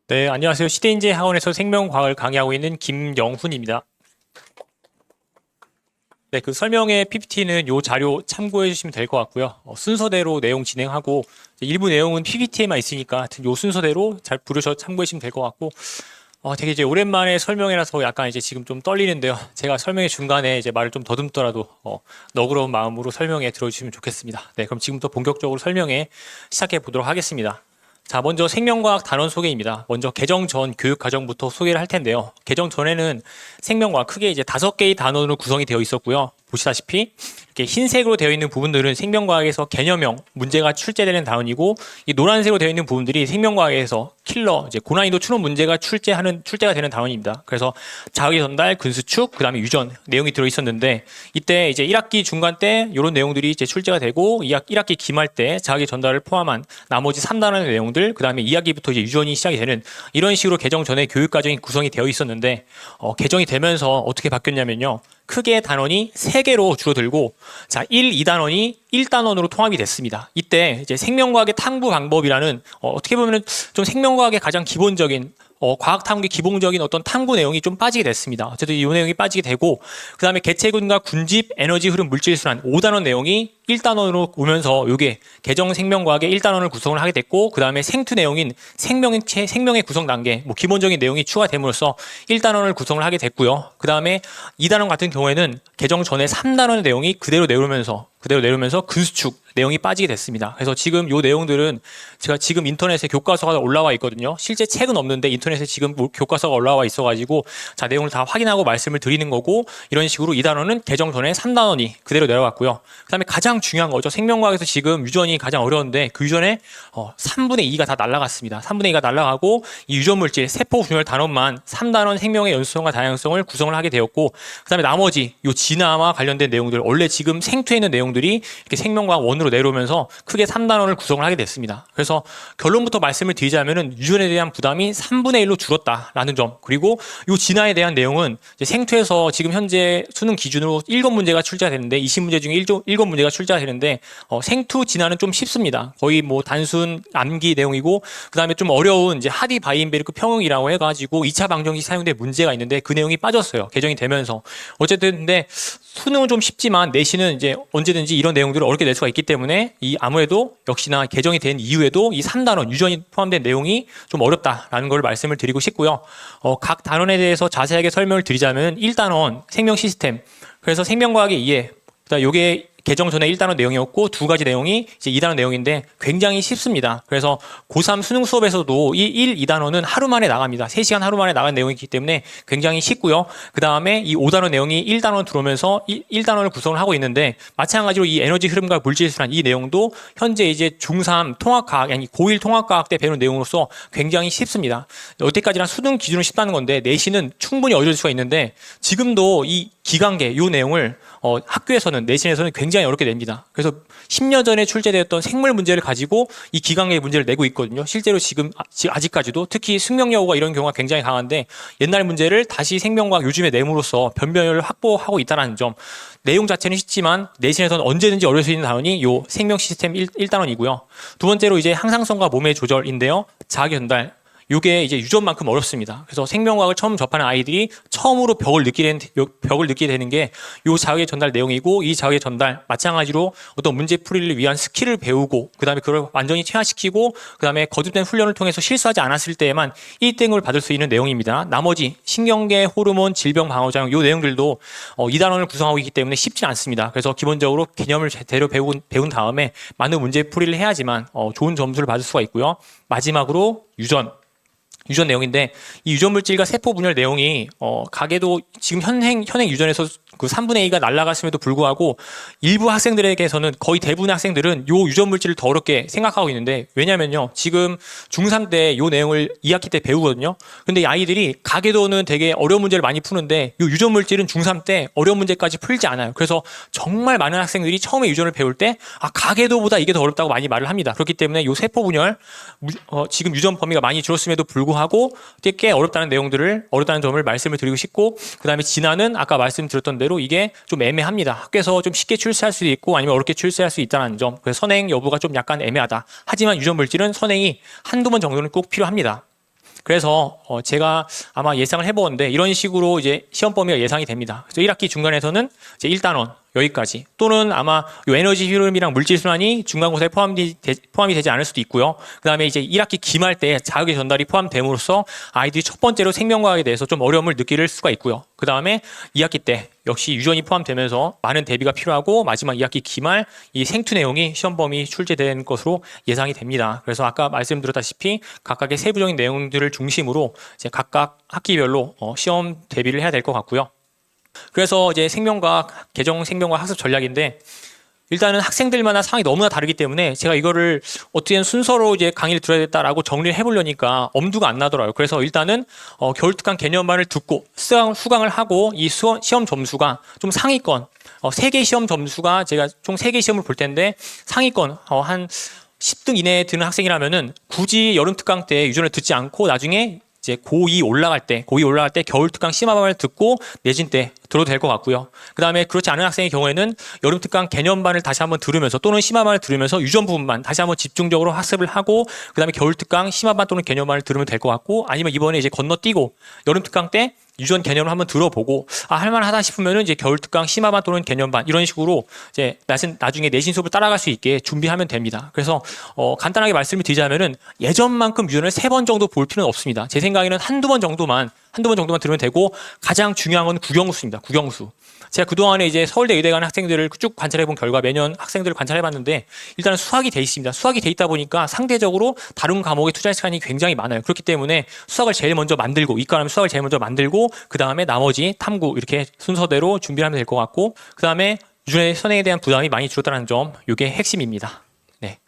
네, 안녕하세요. 시대인재 학원에서 생명과학을 강의하고 있는 김영훈입니다. 네, 그 설명의 PPT는 이 자료 참고해 주시면 될 것 같고요. 순서대로 내용 진행하고 일부 내용은 PPT에만 있으니까 하여튼 이 순서대로 잘 부르셔 참고해 주시면 될 것 같고 되게 이제 오랜만에 설명이라서 약간 이제 지금 좀 떨리는데요. 제가 설명의 중간에 이제 말을 좀 더듬더라도 너그러운 마음으로 설명해 들어주시면 좋겠습니다. 네, 그럼 지금부터 본격적으로 설명해 시작해 보도록 하겠습니다. 자, 먼저 생명과학 단원 소개입니다. 먼저 개정 전 교육 과정부터 소개를 할 텐데요. 개정 전에는 생명과학 크게 이제 5개의 단원으로 구성이 되어 있었고요. 보시다시피 이렇게 흰색으로 되어 있는 부분들은 생명과학에서 개념형 문제가 출제되는 단원이고, 이 노란색으로 되어 있는 부분들이 생명과학에서 킬러, 이제 고난이도 추론 문제가 출제가 되는 단원입니다. 그래서 자의 전달, 근수축, 그 다음에 유전 내용이 들어 있었는데, 이때 이제 1학기 중간 때 이런 내용들이 이제 출제가 되고, 1학기 기말 때 자의 전달을 포함한 나머지 3단원의 내용들, 그 다음에 2학기부터 이제 유전이 시작이 되는 이런 식으로 개정 전에 교육 과정이 구성이 되어 있었는데, 개정이 되면서 어떻게 바뀌었냐면요. 크게 단원이 3개로 줄어들고, 자, 1, 2단원이 1단원으로 통합이 됐습니다. 이때 이제 생명과학의 탐구 방법이라는 어떻게 보면 좀 생명과학의 가장 기본적인 과학 탐구의 기본적인 어떤 탐구 내용이 좀 빠지게 됐습니다. 어쨌든 이 내용이 빠지게 되고, 그 다음에 개체군과 군집, 에너지 흐름, 물질 순환 5단원 내용이 1단원으로 오면서 이게 개정 생명과학의 1단원을 구성을 하게 됐고, 그 다음에 생투 내용인 생명의 구성 단계, 뭐 기본적인 내용이 추가됨으로써 1단원을 구성을 하게 됐고요. 그 다음에 2단원 같은 경우에는 개정 전에 3단원의 내용이 그대로 내려오면서 근수축 내용이 빠지게 됐습니다. 그래서 지금 이 내용들은 제가 지금 인터넷에 교과서가 올라와 있거든요. 실제 책은 없는데 인터넷에 지금 교과서가 올라와 있어가지고 자, 내용을 다 확인하고 말씀을 드리는 거고, 이런 식으로 2단원은 개정 전에 3단원이 그대로 내려갔고요. 그 다음에 가장 중요한 거죠. 생명과학에서 지금 유전이 가장 어려운데 그 유전에 3분의 2가 다 날아갔습니다. 3분의 2가 날아가고 이 유전물질 세포 분열 단원만 3단원 생명의 연수성과 다양성을 구성을 하게 되었고, 그 다음에 나머지 이 진화와 관련된 내용들, 원래 지금 생투에 있는 내용들이 이렇게 생명과학 원으로 내려오면서 크게 3단원을 구성을 하게 됐습니다. 그래서 결론부터 말씀을 드리자면은 유전에 대한 부담이 3분의 1로 줄었다라는 점, 그리고 이 진화에 대한 내용은 이제 생투에서 지금 현재 수능 기준으로 7문제가 출제가 되는데 20문제 중에 7문제가 출제가 되는데 생투 진화는 좀 쉽습니다. 거의 뭐 단순 암기 내용이고, 그 다음에 좀 어려운 이제 하디 바이인베르크 평형이라고 해가지고 2차 방정식 사용된 문제가 있는데 그 내용이 빠졌어요. 개정이 되면서. 어쨌든 근데 수능은 좀 쉽지만 내신은 이제 언제든지 이런 내용들을 어렵게 낼 수가 있기 때문에 이 아무래도 역시나 개정이 된 이후에도 이 3단원 유전이 포함된 내용이 좀 어렵다라는 걸 말씀을 드리고 싶고요. 각 단원에 대해서 자세하게 설명을 드리자면 1단원 생명 시스템, 그래서 생명과학의 이해, 요게 개정 전에 1단원 내용이었고, 2가지 내용이 이제 2단원 내용인데 굉장히 쉽습니다. 그래서 고3 수능 수업에서도 이 1, 2단원은 하루 만에 나갑니다. 3시간 하루 만에 나간 내용이기 때문에 굉장히 쉽고요. 그 다음에 이 5단원 내용이 1단원 들어오면서 1단원을 구성을 하고 있는데, 마찬가지로 이 에너지 흐름과 물질 순환 이 내용도 현재 이제 중3 통합과학, 아니 고1 통합과학 때 배우는 내용으로서 굉장히 쉽습니다. 여태까지랑 수능 기준으로 쉽다는 건데 내신은 충분히 어려울 수가 있는데, 지금도 이 기간계 요 내용을 학교에서는 내신에서는 굉장히 어렵게 냅니다. 그래서 10년 전에 출제되었던 생물 문제를 가지고 이 기간계 문제를 내고 있거든요. 실제로 지금 아직까지도 특히 숙명여고가 이런 경우가 굉장히 강한데, 옛날 문제를 다시 생명과학 요즘에 내므로써 변별을 확보하고 있다는 점, 내용 자체는 쉽지만 내신에서는 언제든지 어려울 수 있는 단원이 요 생명 시스템 1단원이고요. 두 번째로 이제 항상성과 몸의 조절인데요. 자기 전달. 요게 이제 유전만큼 어렵습니다. 그래서 생명과학을 처음 접하는 아이들이 처음으로 벽을 느끼게 되는 게 요 자극의 전달 내용이고, 이 자극의 전달 마찬가지로 어떤 문제 풀이를 위한 스킬을 배우고, 그 다음에 그걸 완전히 체화시키고, 그 다음에 거듭된 훈련을 통해서 실수하지 않았을 때에만 1등을 받을 수 있는 내용입니다. 나머지 신경계, 호르몬, 질병 방어작용 요 내용들도 2단원을 구성하고 있기 때문에 쉽지 않습니다. 그래서 기본적으로 개념을 제대로 배운 다음에 많은 문제 풀이를 해야지만 좋은 점수를 받을 수가 있고요. 마지막으로 유전 내용인데, 이 유전 물질과 세포 분열 내용이 가게도 지금 현행 유전에서 그 3분의 2가 날아갔음에도 불구하고 일부 학생들에게서는, 거의 대부분의 학생들은 요 유전 물질을 더 어렵게 생각하고 있는데, 왜냐면요 지금 중3 때 요 내용을 2학기 때 배우거든요. 근데 이 아이들이 가계도는 되게 어려운 문제를 많이 푸는데 요 유전 물질은 중3 때 어려운 문제까지 풀지 않아요. 그래서 정말 많은 학생들이 처음에 유전을 배울 때 가계도보다 이게 더 어렵다고 많이 말을 합니다. 그렇기 때문에 요 세포 분열 지금 유전 범위가 많이 줄었음에도 불구하고 꽤 어렵다는 점을 말씀을 드리고 싶고, 그 다음에 진화는 아까 말씀드렸던 대로 이게 좀 애매합니다. 학교에서 좀 쉽게 출세할 수도 있고 아니면 어렵게 출세할 수 있다는 점, 그래서 선행 여부가 좀 약간 애매하다. 하지만 유전 물질은 선행이 한두 번 정도는 꼭 필요합니다. 그래서 제가 아마 예상을 해보는데 이런 식으로 이제 시험 범위가 예상이 됩니다. 그래서 1학기 중간에서는 이제 1단원 여기까지, 또는 아마 요 에너지 흐름이랑 물질 순환이 중간고사에 포함이 되지 않을 수도 있고요. 그다음에 이제 1학기 기말 때 자극의 전달이 포함됨으로써 아이들이 첫 번째로 생명과학에 대해서 좀 어려움을 느낄 수가 있고요. 그다음에 2학기 때 역시 유전이 포함되면서 많은 대비가 필요하고, 마지막 2학기 기말 이 생투 내용이 시험 범위 출제된 것으로 예상이 됩니다. 그래서 아까 말씀드렸다시피 각각의 세부적인 내용들을 중심으로 이제 각각 학기별로 시험 대비를 해야 될 것 같고요. 그래서 이제 생명과학, 개정 생명과학 학습 전략인데, 일단은 학생들마다 상황이 너무나 다르기 때문에 제가 이거를 어떻게 순서로 이제 강의를 들어야겠다라고 정리를 해보려니까 엄두가 안 나더라고요. 그래서 일단은 겨울특강 개념반을 듣고 수강을 하고, 이 시험 점수가 좀 상위권, 3개 시험 점수가 제가 총 3개 시험을 볼 텐데 상위권 한 10등 이내에 드는 학생이라면은 굳이 여름특강 때 유전을 듣지 않고 나중에 이제 고2 올라갈 때 겨울특강 심화반을 듣고 내신 때 들어도 될 것 같고요. 그 다음에 그렇지 않은 학생의 경우에는 여름특강 개념반을 다시 한번 들으면서, 또는 심화반을 들으면서 유전 부분만 다시 한번 집중적으로 학습을 하고, 그 다음에 겨울특강 심화반 또는 개념반을 들으면 될 것 같고, 아니면 이번에 이제 건너뛰고 여름특강 때 유전 개념을 한번 들어보고 할만하다 싶으면은 이제 겨울특강 심화반 또는 개념반 이런 식으로 이제 나중에 내신 수업을 따라갈 수 있게 준비하면 됩니다. 그래서 간단하게 말씀을 드리자면은 예전만큼 유전을 3번 정도 볼 필요는 없습니다. 제 생각에는 한두 번 정도만 들으면 되고, 가장 중요한 건 국영수입니다. 국영수. 제가 그동안에 이제 서울대 의대 간 학생들을 쭉 관찰해 본 결과, 매년 학생들을 관찰해 봤는데 일단은 수학이 돼 있습니다. 수학이 돼 있다 보니까 상대적으로 다른 과목에 투자할 시간이 굉장히 많아요. 그렇기 때문에 수학을 제일 먼저 만들고, 이과라면 수학을 제일 먼저 만들고, 그 다음에 나머지 탐구 이렇게 순서대로 준비를 하면 될 것 같고, 그 다음에 유전의 선행에 대한 부담이 많이 줄었다는 점, 이게 핵심입니다. 네.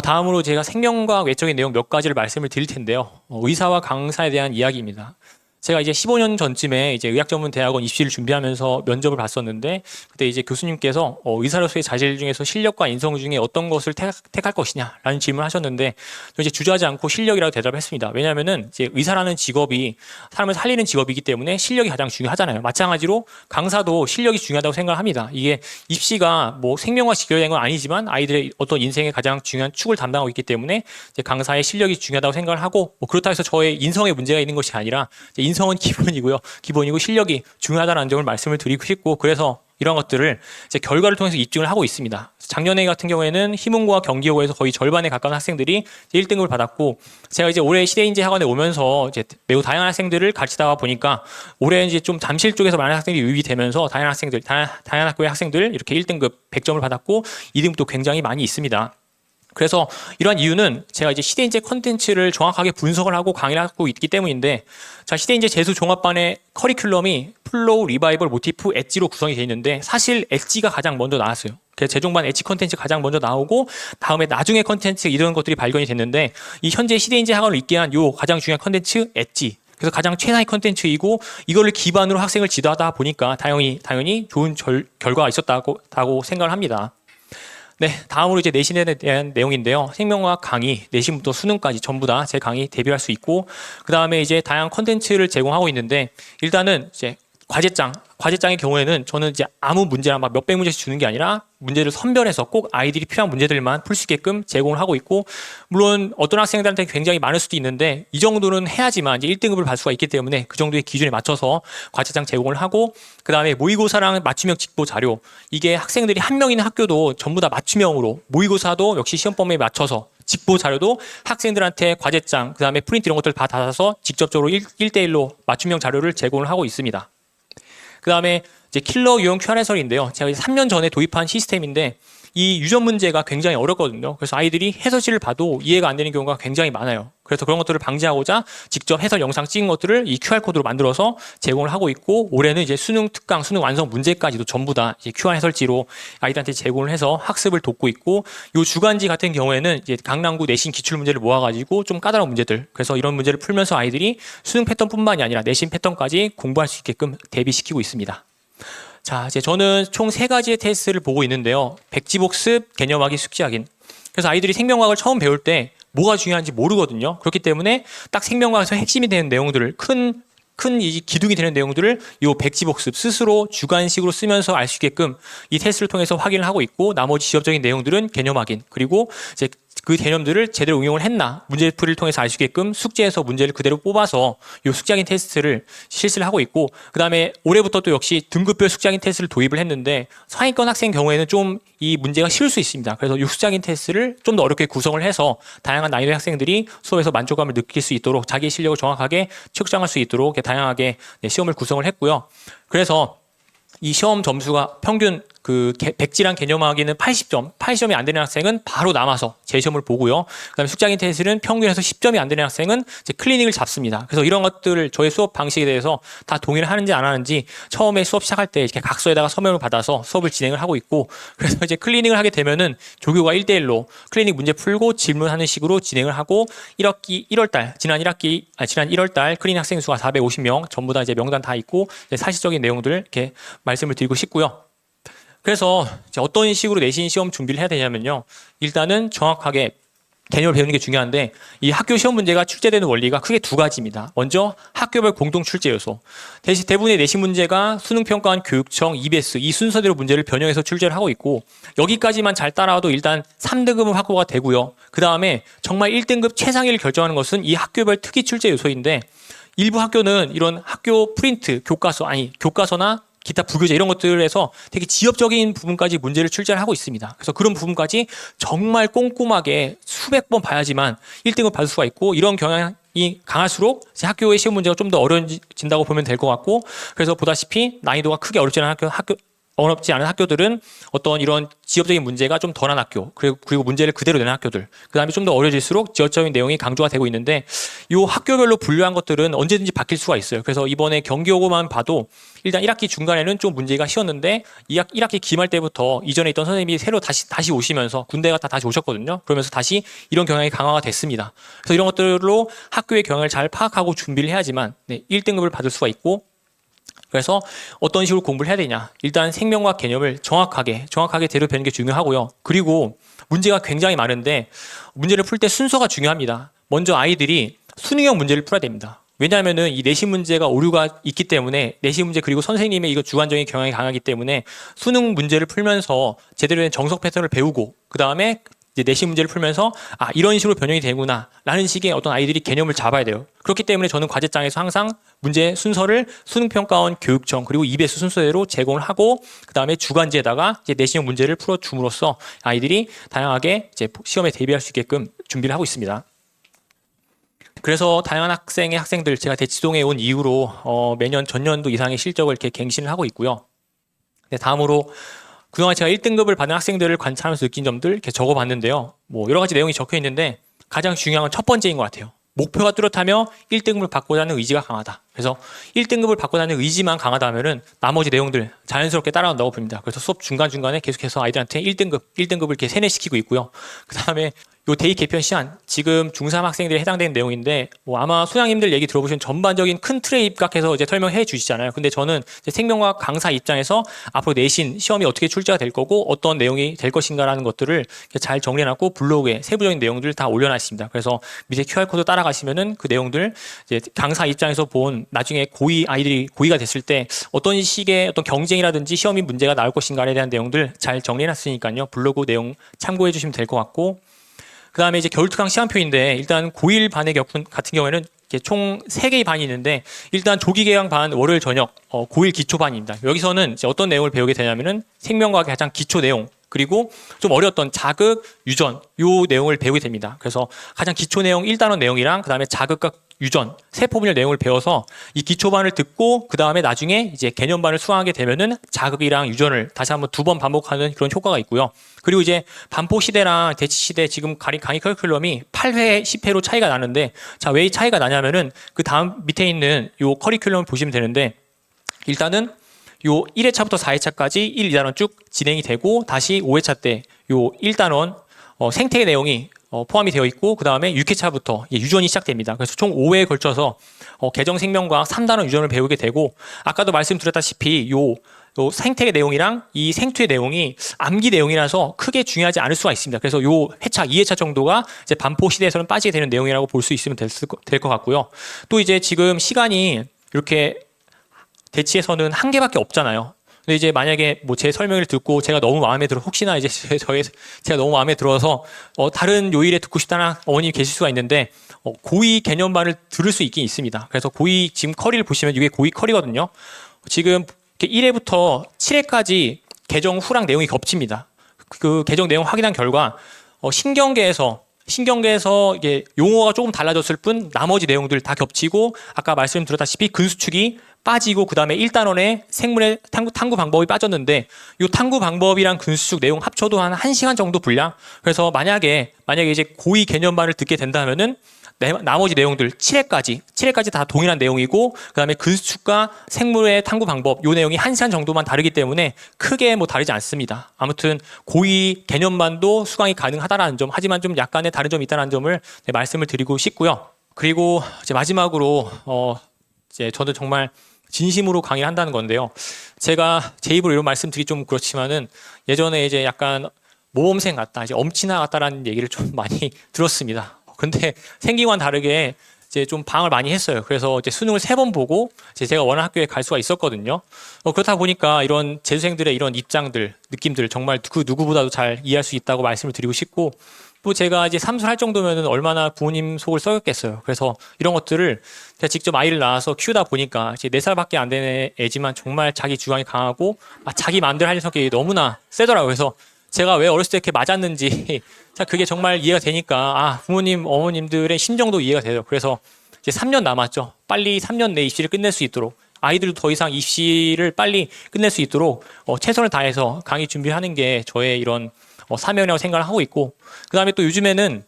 다음으로 제가 생명과학 외적인 내용 몇 가지를 말씀을 드릴 텐데요. 의사와 강사에 대한 이야기입니다. 제가 이제 15년 전쯤에 이제 의학전문대학원 입시를 준비하면서 면접을 봤었는데, 그때 이제 교수님께서 의사로서의 자질 중에서 실력과 인성 중에 어떤 것을 택할 것이냐라는 질문을 하셨는데, 저 이제 주저하지 않고 실력이라고 대답을 했습니다. 왜냐하면은 이제 의사라는 직업이 사람을 살리는 직업이기 때문에 실력이 가장 중요하잖아요. 마찬가지로 강사도 실력이 중요하다고 생각을 합니다. 이게 입시가 뭐 생명과 직결된 건 아니지만 아이들의 어떤 인생의 가장 중요한 축을 담당하고 있기 때문에 이제 강사의 실력이 중요하다고 생각을 하고, 뭐 그렇다고 해서 저의 인성에 문제가 있는 것이 아니라 인성은 기본이고 실력이 중요하다는 점을 말씀을 드리고 싶고, 그래서 이런 것들을 이제 결과를 통해서 입증을 하고 있습니다. 작년에 같은 경우에는 희문고와 경기여고에서 거의 절반에 가까운 학생들이 1등급을 받았고, 제가 이제 올해 시대인재 학원에 오면서 이제 매우 다양한 학생들을 가르치다가 보니까 올해 이제 좀 잠실 쪽에서 많은 학생들이 유입이 되면서 다양한 학교의 학생들 이렇게 1등급 100점을 받았고 2등급도 굉장히 많이 있습니다. 그래서 이러한 이유는 제가 이제 시대인재 컨텐츠를 정확하게 분석을 하고 강의를 하고 있기 때문인데, 자, 시대인재 재수 종합반의 커리큘럼이 플로우, 리바이벌, 모티프, 엣지로 구성이 되어 있는데, 사실 엣지가 가장 먼저 나왔어요. 그래서 재종반 엣지 컨텐츠 가장 먼저 나오고, 다음에 나중에 컨텐츠 이런 것들이 발견이 됐는데, 이 현재 시대인재 학원을 있게 한 요 가장 중요한 컨텐츠 엣지, 그래서 가장 최상의 컨텐츠이고, 이거를 기반으로 학생을 지도하다 보니까 당연히 좋은 결과가 있었다고 생각을 합니다. 네, 다음으로 이제 내신에 대한 내용인데요. 생명과학 강의, 내신부터 수능까지 전부 다 제 강의 대비할 수 있고, 그 다음에 이제 다양한 컨텐츠를 제공하고 있는데, 일단은 이제 과제장의 경우에는 저는 이제 아무 문제나 막 몇백 문제씩 주는 게 아니라 문제를 선별해서 꼭 아이들이 필요한 문제들만 풀 수 있게끔 제공을 하고 있고, 물론 어떤 학생들한테 굉장히 많을 수도 있는데 이 정도는 해야지만 이제 1등급을 받을 수가 있기 때문에 그 정도의 기준에 맞춰서 과제장 제공을 하고, 그 다음에 모의고사랑 맞춤형 직보 자료, 이게 학생들이 한 명 있는 학교도 전부 다 맞춤형으로, 모의고사도 역시 시험 범위에 맞춰서, 직보 자료도 학생들한테 과제장, 그 다음에 프린트 이런 것들 다 받아서 직접적으로 1대1로 맞춤형 자료를 제공을 하고 있습니다. 그 다음에 이제 킬러 유형 QR 해설인데요. 제가 3년 전에 도입한 시스템인데, 이 유전 문제가 굉장히 어렵거든요. 그래서 아이들이 해설지를 봐도 이해가 안 되는 경우가 굉장히 많아요. 그래서 그런 것들을 방지하고자 직접 해설 영상 찍은 것들을 이 QR코드로 만들어서 제공을 하고 있고, 올해는 이제 수능 특강, 수능 완성 문제까지도 전부 다 이제 QR 해설지로 아이들한테 제공을 해서 학습을 돕고 있고, 요 주간지 같은 경우에는 이제 강남구 내신 기출 문제를 모아가지고 좀 까다로운 문제들, 그래서 이런 문제를 풀면서 아이들이 수능 패턴뿐만이 아니라 내신 패턴까지 공부할 수 있게끔 대비시키고 있습니다. 자, 이제 저는 총 3가지의 테스트를 보고 있는데요. 백지복습, 개념하기, 숙지 확인. 그래서 아이들이 생명과학을 처음 배울 때 뭐가 중요한지 모르거든요. 그렇기 때문에 딱 생명과학에서 핵심이 되는 내용들을, 큰 이 기둥이 되는 내용들을 이 백지복습 스스로 주관식으로 쓰면서 알 수 있게끔 이 테스트를 통해서 확인을 하고 있고, 나머지 지엽적인 내용들은 개념 확인, 그리고 이제 그 개념들을 제대로 응용을 했나 문제풀이를 통해서 알 수 있게끔 숙제에서 문제를 그대로 뽑아서 이 숙제학인 테스트를 실시를 하고 있고, 그 다음에 올해부터 또 역시 등급별 숙제학인 테스트를 도입을 했는데 상위권 학생 경우에는 좀 이 문제가 쉬울 수 있습니다. 그래서 이 숙제학인 테스트를 좀 더 어렵게 구성을 해서 다양한 난이도의 학생들이 수업에서 만족감을 느낄 수 있도록 자기 실력을 정확하게 측정할 수 있도록 이렇게 다양하게 시험을 구성을 했고요. 그래서 이 시험 점수가 평균 그 백지랑 개념하기는 80점, 80점이 안 되는 학생은 바로 남아서 재시험을 보고요. 그다음에 숙제학인 테스트는 평균에서 10점이 안 되는 학생은 이제 클리닉을 잡습니다. 그래서 이런 것들을 저의 수업 방식에 대해서 다 동의를 하는지 안 하는지 처음에 수업 시작할 때 이렇게 각서에다가 서면을 받아서 수업을 진행을 하고 있고, 그래서 이제 클리닉을 하게 되면은 조교가 1대1로 클리닉 문제 풀고 질문하는 식으로 진행을 하고 1학기 1월달 지난 1월달 클리닉 학생 수가 450명 전부 다 이제 명단 다 있고 이제 사실적인 내용들을 이렇게 말씀을 드리고 싶고요. 그래서 이제 어떤 식으로 내신 시험 준비를 해야 되냐면요. 일단은 정확하게 개념을 배우는 게 중요한데 이 학교 시험 문제가 출제되는 원리가 크게 두 가지입니다. 먼저 학교별 공동 출제 요소. 대부분의 내신 문제가 수능평가원 교육청 EBS 이 순서대로 문제를 변형해서 출제를 하고 있고, 여기까지만 잘 따라와도 일단 3등급은 확보가 되고요. 그 다음에 정말 1등급 최상위를 결정하는 것은 이 학교별 특기 출제 요소인데, 일부 학교는 이런 학교 프린트, 교과서나 기타 부교재 이런 것들에서 되게 지엽적인 부분까지 문제를 출제를 하고 있습니다. 그래서 그런 부분까지 정말 꼼꼼하게 수백 번 봐야지만 1등을 받을 수가 있고, 이런 경향이 강할수록 학교의 시험 문제가 좀 더 어려워진다고 보면 될 것 같고, 그래서 보다시피 난이도가 크게 어렵지 않은 학교들은 어떤 이런 지역적인 문제가 좀 덜한 학교, 그리고 문제를 그대로 내는 학교들, 그 다음에 좀 더 어려질수록 지역적인 내용이 강조가 되고 있는데, 이 학교별로 분류한 것들은 언제든지 바뀔 수가 있어요. 그래서 이번에 경기여고만 봐도 일단 1학기 중간에는 좀 문제가 쉬웠는데 1학기 기말 때부터 이전에 있던 선생님이 새로 다시 오시면서 군대 갔다 다시 오셨거든요. 그러면서 다시 이런 경향이 강화가 됐습니다. 그래서 이런 것들로 학교의 경향을 잘 파악하고 준비를 해야지만 1등급을 받을 수가 있고, 그래서 어떤 식으로 공부를 해야 되냐. 일단 생명과학 개념을 정확하게 대로 배우는 게 중요하고요. 그리고 문제가 굉장히 많은데 문제를 풀 때 순서가 중요합니다. 먼저 아이들이 수능형 문제를 풀어야 됩니다. 왜냐하면은 이 내신 문제가 오류가 있기 때문에, 내신 문제 그리고 선생님의 이거 주관적인 경향이 강하기 때문에 수능 문제를 풀면서 제대로 된 정석 패턴을 배우고, 그 다음에 이제 내신 문제를 풀면서 이런 식으로 변형이 되구나 라는 식의 어떤 아이들이 개념을 잡아야 돼요. 그렇기 때문에 저는 과제장에서 항상 문제 순서를 수능평가원 교육청 그리고 EBS 순서대로 제공을 하고, 그 다음에 주간지에다가 이제 내신형 문제를 풀어줌으로써 아이들이 다양하게 이제 시험에 대비할 수 있게끔 준비를 하고 있습니다. 그래서 다양한 학생들 제가 대치동에 온 이후로 매년 전년도 이상의 실적을 이렇게 갱신을 하고 있고요. 네, 다음으로 그동안 제가 1등급을 받은 학생들을 관찰하면서 느낀 점들 이렇게 적어봤는데요. 뭐 여러 가지 내용이 적혀 있는데 가장 중요한 건 첫 번째인 것 같아요. 목표가 뚜렷하며 1등급을 받고자 하는 의지가 강하다. 그래서 1등급을 받고자 하는 의지만 강하다 하면은 나머지 내용들 자연스럽게 따라온다고 봅니다. 그래서 수업 중간중간에 계속해서 아이들한테 1등급을 이렇게 세뇌시키고 있고요. 그 다음에 요 대입 개편 시한, 지금 중3 학생들에 해당되는 내용인데, 뭐 아마 소장님들 얘기 들어보시면 전반적인 큰 틀에 입각해서 이제 설명해 주시잖아요. 근데 저는 이제 생명과학 강사 입장에서 앞으로 내신 시험이 어떻게 출제가 될 거고 어떤 내용이 될 것인가라는 것들을 잘 정리해놨고 블로그에 세부적인 내용들을 다 올려놨습니다. 그래서 밑에 QR코드 따라가시면은 그 내용들 이제 강사 입장에서 본 나중에 아이들이 고이가 됐을 때 어떤 식의 어떤 경쟁이라든지 시험이 문제가 나올 것인가에 대한 내용들 잘 정리해놨으니까요. 블로그 내용 참고해 주시면 될 것 같고, 그 다음에 이제 겨울특강 시간표인데, 일단 고1 반의 같은 경우에는 이렇게 총 3개의 반이 있는데, 일단 조기개강 반 월요일 저녁 고1 기초반입니다. 여기서는 이제 어떤 내용을 배우게 되냐면은 생명과학의 가장 기초 내용, 그리고 좀 어려웠던 자극, 유전 요 내용을 배우게 됩니다. 그래서 가장 기초 내용 1단원 내용이랑 그 다음에 자극과 유전, 세포분열 내용을 배워서 이 기초반을 듣고 그 다음에 나중에 이제 개념반을 수강하게 되면은 자극이랑 유전을 다시 한번 2번 반복하는 그런 효과가 있고요. 그리고 이제 반포 시대랑 대치 시대 지금 강의 커리큘럼이 8회, 10회로 차이가 나는데, 자, 왜 이 차이가 나냐면은 그 다음 밑에 있는 요 커리큘럼을 보시면 되는데, 일단은 요 1회차부터 4회차까지 1, 2단원 쭉 진행이 되고, 다시 5회차 때 요 1단원 생태의 내용이 포함이 되어 있고, 그 다음에 6회차부터 유전이 시작됩니다. 그래서 총 5회에 걸쳐서 개정생명과학 3단원 유전을 배우게 되고, 아까도 말씀드렸다시피 요 생태의 내용이랑 이 생투의 내용이 암기 내용이라서 크게 중요하지 않을 수가 있습니다. 그래서 요 회차, 2회차 정도가 이제 반포 시대에서는 빠지게 되는 내용이라고 볼 수 있으면 될 것 같고요. 또 이제 지금 시간이 이렇게 대치에서는 한 개밖에 없잖아요. 근데 이제 만약에 뭐 제 설명을 듣고 제가 너무 마음에 들어 혹시나 이제 제가 너무 마음에 들어서 다른 요일에 듣고 싶다는 어머님이 계실 수가 있는데 고위 개념반을 들을 수 있긴 있습니다. 그래서 고위 지금 커리를 보시면 이게 고위 커리거든요. 지금 1회부터 7회까지 개정 후랑 내용이 겹칩니다. 그 개정 내용 확인한 결과 신경계에서 이게 용어가 조금 달라졌을 뿐 나머지 내용들 다 겹치고 아까 말씀드렸다시피 근수축이 빠지고 그다음에 1단원에 생물의 탐구 방법이 빠졌는데 이 탐구 방법이랑 근수축 내용 합쳐도 한 1시간 정도 분량. 그래서 만약에 이제 고위 개념반을 듣게 된다면은 나머지 내용들 7회까지 다 동일한 내용이고 그다음에 근수축과 생물의 탐구 방법 요 내용이 1시간 정도만 다르기 때문에 크게 뭐 다르지 않습니다. 아무튼 고위 개념반도 수강이 가능하다라는 점, 하지만 좀 약간의 다른 점이 있다는 점을 말씀을 드리고 싶고요. 그리고 이제 마지막으로 이제 저는 정말 진심으로 강의를 한다는 건데요. 제가 제 입으로 이런 말씀드리기 좀 그렇지만은 예전에 이제 약간 모범생 같다, 이제 엄친아 같다라는 얘기를 좀 많이 들었습니다. 근데 생기와는 다르게 이제 좀 방을 많이 했어요. 그래서 이제 수능을 3번 보고 제가 원하는 학교에 갈 수가 있었거든요. 그렇다 보니까 이런 재수생들의 이런 입장들, 느낌들 정말 그 누구보다도 잘 이해할 수 있다고 말씀을 드리고 싶고 또 제가 이제 삼수할 정도면은 얼마나 부모님 속을 썩였겠어요. 그래서 이런 것들을 제가 직접 아이를 낳아서 키우다 보니까 이제 4살밖에 안 되는 애지만 정말 자기 주관이 강하고 자기 마음대로 하는 성격이 너무나 세더라고요. 그래서 제가 왜 어렸을 때 이렇게 맞았는지 그게 정말 이해가 되니까 부모님, 어머님들의 심정도 이해가 돼요. 그래서 이제 3년 남았죠. 빨리 3년 내 입시를 끝낼 수 있도록 아이들도 더 이상 입시를 빨리 끝낼 수 있도록 최선을 다해서 강의 준비하는 게 저의 이런 사명이라고 생각을 하고 있고 그다음에 또 요즘에는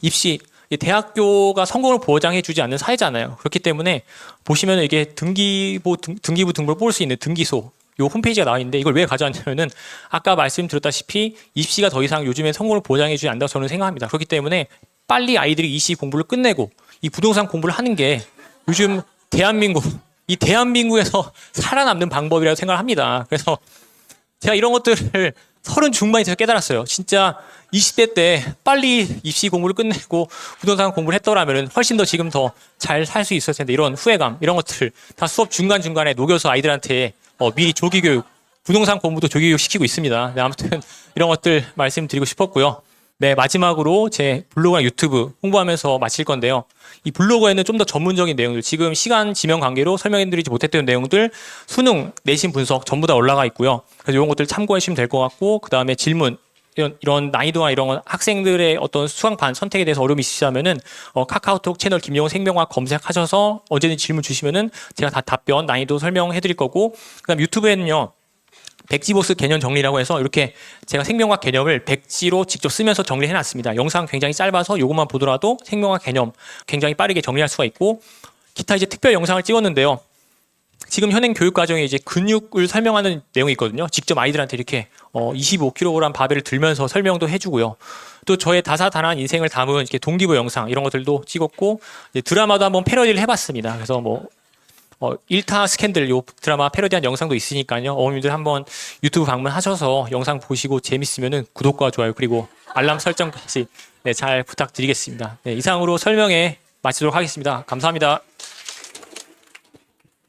입시 대학교가 성공을 보장해주지 않는 사회잖아요. 그렇기 때문에 보시면 이게 등기부 등록을 뽑을 수 있는 등기소 요 홈페이지가 나와 있는데 이걸 왜 가져왔냐면은 아까 말씀드렸다시피 입시가 더 이상 요즘에 성공을 보장해주지 않는다고 저는 생각합니다. 그렇기 때문에 빨리 아이들이 입시 공부를 끝내고 이 부동산 공부를 하는 게 요즘 대한민국에서 살아남는 방법이라고 생각을 합니다. 그래서 제가 이런 것들을 30 중반이 돼서 깨달았어요. 진짜 20대 때 빨리 입시 공부를 끝내고 부동산 공부를 했더라면 훨씬 더 지금 더 잘 살 수 있었을 텐데 이런 후회감 이런 것들 다 수업 중간중간에 녹여서 아이들한테 미리 조기교육, 부동산 공부도 조기교육 시키고 있습니다. 네, 아무튼 이런 것들 말씀드리고 싶었고요. 네, 마지막으로 제 블로그나 유튜브 홍보하면서 마칠 건데요. 이 블로그에는 좀 더 전문적인 내용들, 지금 시간 지명 관계로 설명해드리지 못했던 내용들, 수능, 내신 분석 전부 다 올라가 있고요. 그래서 이런 것들 참고하시면 될 것 같고, 그 다음에 질문, 이런 난이도나 이런 건 학생들의 어떤 수강반 선택에 대해서 어려움이 있으시다면은 카카오톡 채널 김용훈 생명학 검색하셔서 언제든지 질문 주시면은 제가 다 답변 난이도 설명해 드릴 거고 그다음 유튜브에는요 백지보스 개념 정리라고 해서 이렇게 제가 생명학 개념을 백지로 직접 쓰면서 정리해 놨습니다. 영상 굉장히 짧아서 이것만 보더라도 생명학 개념 굉장히 빠르게 정리할 수가 있고 기타 이제 특별 영상을 찍었는데요. 지금 현행 교육 과정에 이제 근육을 설명하는 내용이 있거든요. 직접 아이들한테 이렇게 25kg 바벨을 들면서 설명도 해주고요. 또 저의 다사다난한 인생을 담은 이렇게 동기부여 영상 이런 것들도 찍었고 드라마도 한번 패러디를 해봤습니다. 그래서 뭐 1타 스캔들 요 드라마 패러디한 영상도 있으니까요. 어머님들 한번 유튜브 방문하셔서 영상 보시고 재밌으면은 구독과 좋아요 그리고 알람 설정까지 잘 부탁드리겠습니다. 네, 이상으로 설명에 마치도록 하겠습니다. 감사합니다.